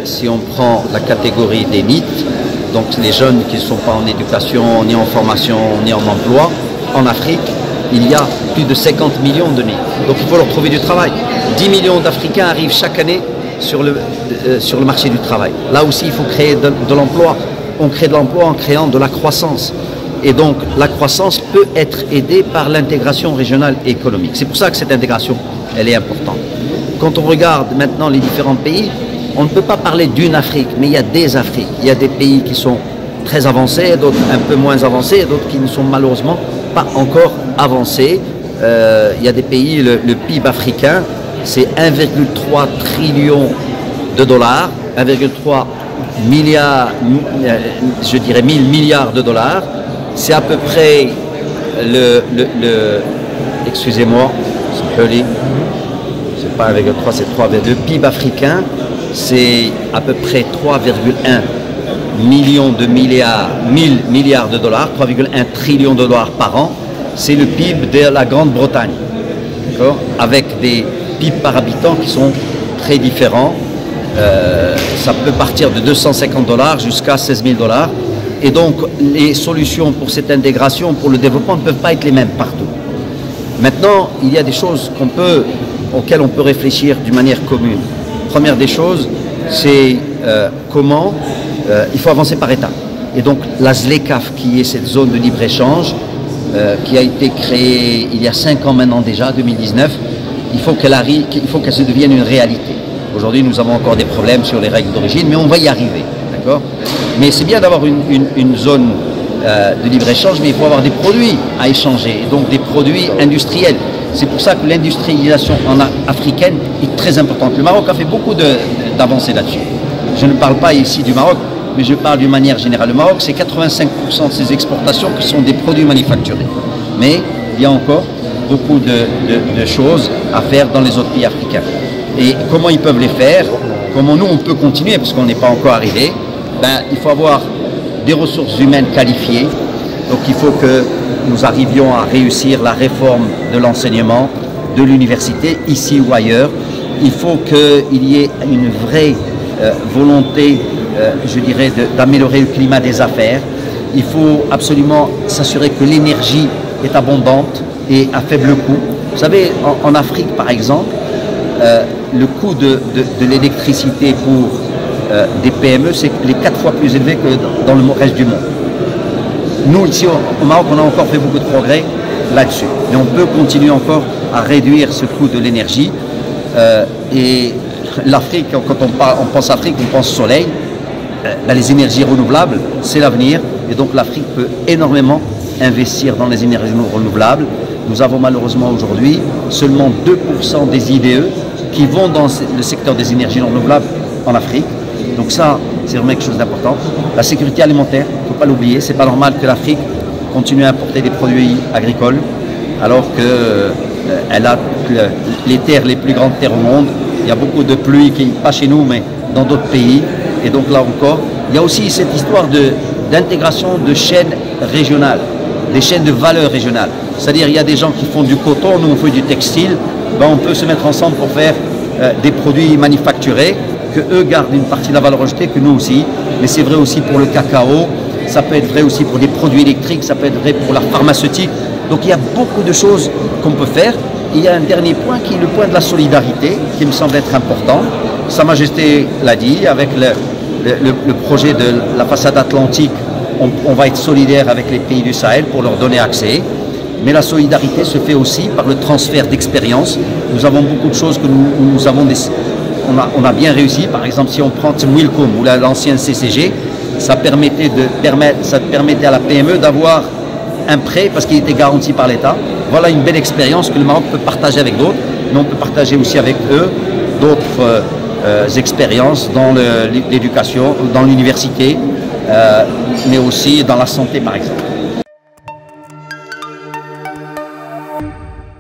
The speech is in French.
Si on prend la catégorie des NEET, donc les jeunes qui ne sont pas en éducation, ni en formation, ni en emploi, en Afrique, il y a plus de 50 millions de NEET. Donc il faut leur trouver du travail. 10 millions d'Africains arrivent chaque année sur le marché du travail. Là aussi, il faut créer de l'emploi. On crée de l'emploi en créant de la croissance. Et donc la croissance peut être aidée par l'intégration régionale et économique. C'est pour ça que cette intégration, elle est importante. Quand on regarde maintenant les différents pays, on ne peut pas parler d'une Afrique, mais il y a des Afriques. Il y a des pays qui sont très avancés, d'autres un peu moins avancés, d'autres qui ne sont malheureusement pas encore avancés. Il y a des pays, le PIB africain, c'est 1,3 trillion de dollars, 1,3 milliard, je dirais 1000 milliards de dollars. C'est à peu près excusez-moi, c'est pas 1,3, c'est 3,2. Le PIB africain, c'est à peu près 3,1 millions de milliards, 1000 milliards de dollars, 3,1 trillions de dollars par an. C'est le PIB de la Grande-Bretagne, avec des PIB par habitant qui sont très différents. Ça peut partir de 250 dollars jusqu'à 16 000 dollars. Et donc, les solutions pour cette intégration, pour le développement, ne peuvent pas être les mêmes partout. Maintenant, il y a des choses auxquelles on peut réfléchir d'une manière commune. Première des choses, c'est comment il faut avancer par étapes. Et donc, la ZLECAf, qui est cette zone de libre-échange, qui a été créée il y a 5 ans maintenant déjà, 2019, il faut qu'elle se devienne une réalité. Aujourd'hui, nous avons encore des problèmes sur les règles d'origine, mais on va y arriver. Mais c'est bien d'avoir une zone de libre-échange, mais il faut avoir des produits à échanger, et donc des produits industriels. C'est pour ça que l'industrialisation africaine est très importante. Le Maroc a fait beaucoup d'avancées là-dessus. Je ne parle pas ici du Maroc, mais je parle d'une manière générale. Le Maroc, c'est 85% de ses exportations qui sont des produits manufacturés. Mais il y a encore beaucoup de choses à faire dans les autres pays africains. Et comment ils peuvent les faire? Comment nous, on peut continuer, parce qu'on n'est pas encore arrivé? Il faut avoir des ressources humaines qualifiées. Donc il faut que nous arrivions à réussir la réforme de l'enseignement, de l'université, ici ou ailleurs. Il faut qu'il y ait une vraie volonté, je dirais, d'améliorer le climat des affaires. Il faut absolument s'assurer que l'énergie est abondante et à faible coût. Vous savez, en Afrique, par exemple, le coût de l'électricité pour des PME, c'est les 4 fois plus élevé que dans le reste du monde. Nous, ici au Maroc, on a encore fait beaucoup de progrès là-dessus. Mais on peut continuer encore à réduire ce coût de l'énergie. Et l'Afrique, quand on pense Afrique, on pense soleil. Les énergies renouvelables, c'est l'avenir. Et donc l'Afrique peut énormément investir dans les énergies renouvelables. Nous avons malheureusement aujourd'hui seulement 2% des IDE qui vont dans le secteur des énergies renouvelables en Afrique. Donc ça, c'est vraiment quelque chose d'important. La sécurité alimentaire, il ne faut pas l'oublier. C'est pas normal que l'Afrique continue à importer des produits agricoles alors qu'elle a les terres, les plus grandes terres au monde. Il y a beaucoup de pluie, pas chez nous, mais dans d'autres pays. Et donc là encore, il y a aussi cette histoire d'intégration de chaînes régionales, des chaînes de valeur régionales. C'est-à-dire, il y a des gens qui font du coton, nous on fait du textile. On peut se mettre ensemble pour faire des produits manufacturés, que eux gardent une partie de la valeur ajoutée, que nous aussi. Mais c'est vrai aussi pour le cacao, ça peut être vrai aussi pour des produits électriques, ça peut être vrai pour la pharmaceutique. Donc il y a beaucoup de choses qu'on peut faire. Et il y a un dernier point qui est le point de la solidarité, qui me semble être important. Sa Majesté l'a dit, avec le projet de la façade atlantique, on va être solidaire avec les pays du Sahel pour leur donner accès. Mais la solidarité se fait aussi par le transfert d'expérience. Nous avons beaucoup de choses que nous avons on a bien réussi. Par exemple, si on prend Wilcom ou l'ancien CCG, ça permettait à la PME d'avoir un prêt parce qu'il était garanti par l'État. Voilà une belle expérience que le Maroc peut partager avec d'autres, mais on peut partager aussi avec eux d'autres expériences dans l'éducation, dans l'université, mais aussi dans la santé par exemple.